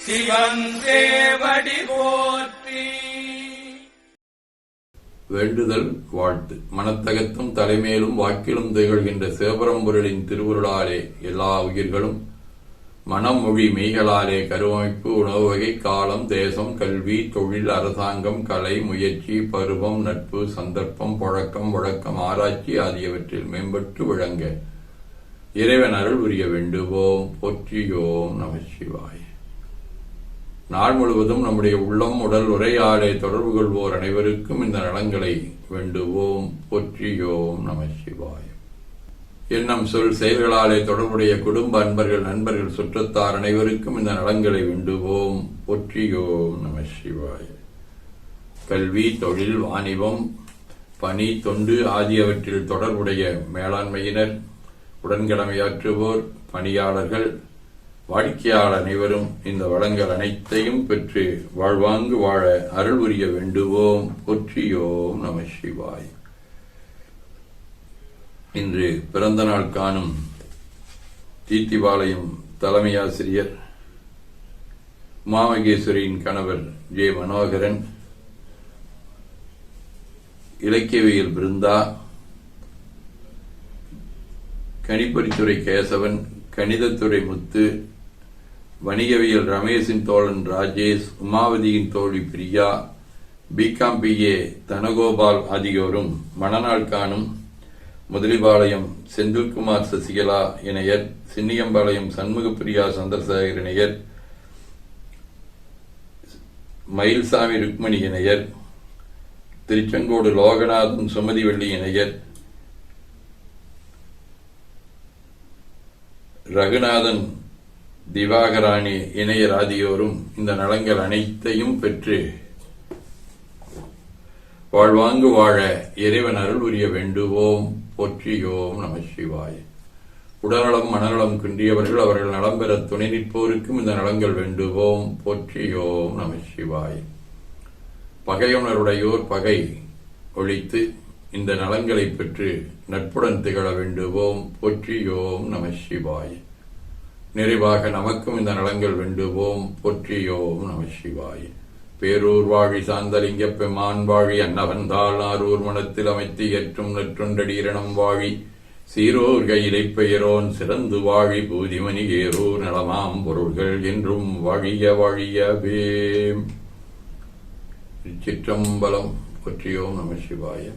சிவன் சேவடி போற்றி. வேண்டுதல் வாழ்த்து. மனத்தகத்தும் தலைமையிலும் வாக்கிலும் திகழ்கின்ற சிவபரம்பொருளின் திருவுருளாலே எல்லா உயிர்களும் மனம் மொழி மெய்களாலே கருவமைப்பு உணவு வகை காலம் தேசம் கல்வி தொழில் அரசாங்கம் கலை முயற்சி பருவம் நட்பு சந்தர்ப்பம் பழக்கம் வழக்கம் ஆராய்ச்சி ஆகியவற்றில் மேம்பட்டு விளங்க இறைவன் அருள் புரிய வேண்டுவோம். போற்றியோம் நம சிவாய. நாள் முழுவதும் நம்முடைய உள்ளம் உடல் உரையாடை தொடர்பு கொள்வோர் அனைவருக்கும் இந்த நலங்களை வேண்டுவோம். போற்றியோம் நம சிவாய. எண்ணம் சொல் செயல்களாலே தொடர்புடைய குடும்ப அன்பர்கள் நண்பர்கள் சுற்றத்தார் அனைவருக்கும் இந்த நலங்களை வேண்டுவோம். போற்றியோம் நம சிவாய. கல்வி தொழில் வாணிபம் பணி தொண்டு ஆகியவற்றில் தொடர்புடைய மேலாண்மையினர் உடன்கடமையாற்றுவோர் பணியாளர்கள் வாடிக்கையாளர் அனைவரும் இந்த வளங்கள் அனைத்தையும் பெற்று வாழ்வாங்கு வாழ அருள் புரிய வேண்டுவோம். போற்றியோம் நம சிவாய். இன்று பிறந்த நாள் காணும் தீத்திபாளையம் தலைமை ஆசிரியர் உமாமகேஸ்வரியின் கணவர் ஜே மனோகரன், இலக்கியவியல் பிருந்தா, கணிப்பொறித்துறை கேசவன், கணிதத்துறை முத்து, வணிகவியல் ரமேஷின் தோழன் ராஜேஷ், உமாவதியின் தோழி பிரியா, பிகாம் பிஏ தனகோபால் ஆகியோரும் மணநாள் காணும் முதலிபாளையம் செந்தில்குமார் சசிகலா இணையர், சின்னியம்பாளையம் சண்முகப்பிரியா சந்திரசேகர் இணையர், மயில்சாமி ருக்மணி இணையர், திருச்செங்கோடு லோகநாதன் சுமதிவள்ளி இணையர், ரகுநாதன் திவாகராணி இணையர் ஆகியோரும் இந்த நலங்கள் அனைத்தையும் பெற்று வாழ்வாங்கு வாழ இறைவன் அருள் புரிய வேண்டுவோம். போற்றியோம் நம சிவாய. உடல்நலம் மனநலம் குன்றியவர்கள் அவர்கள் நலம் பெற துணை நிற்போருக்கும் இந்த நலங்கள் வேண்டுவோம். போற்றியோம் நம சிவாய. பகையுணருடையோர் பகை ஒழித்து இந்த நலங்களை பெற்று நட்புடன் திகழ வேண்டுவோம். போற்றியோம் நம சிவாய. நிறைவாக நமக்கும் இந்த நலங்கள் வேண்டுவோம். போற்றியோம் நம சிவாய. பேரூர் வாழி சாந்தலிங்க பெம்மான் வாழி அன்னவந்தாள் ஆரூர் மனத்தில் அமைத்து ஏற்றும் நெற்றுண்டடீரணம் வாழி சீரோர் கையிலை பெயரோன் சிறந்து வாழி பூதிமணி ஏரூர் நலமாம் பொருள்கள் என்றும் வாழிய வாழியவே. சிற்றம்பலம். போற்றியோம் நம சிவாய.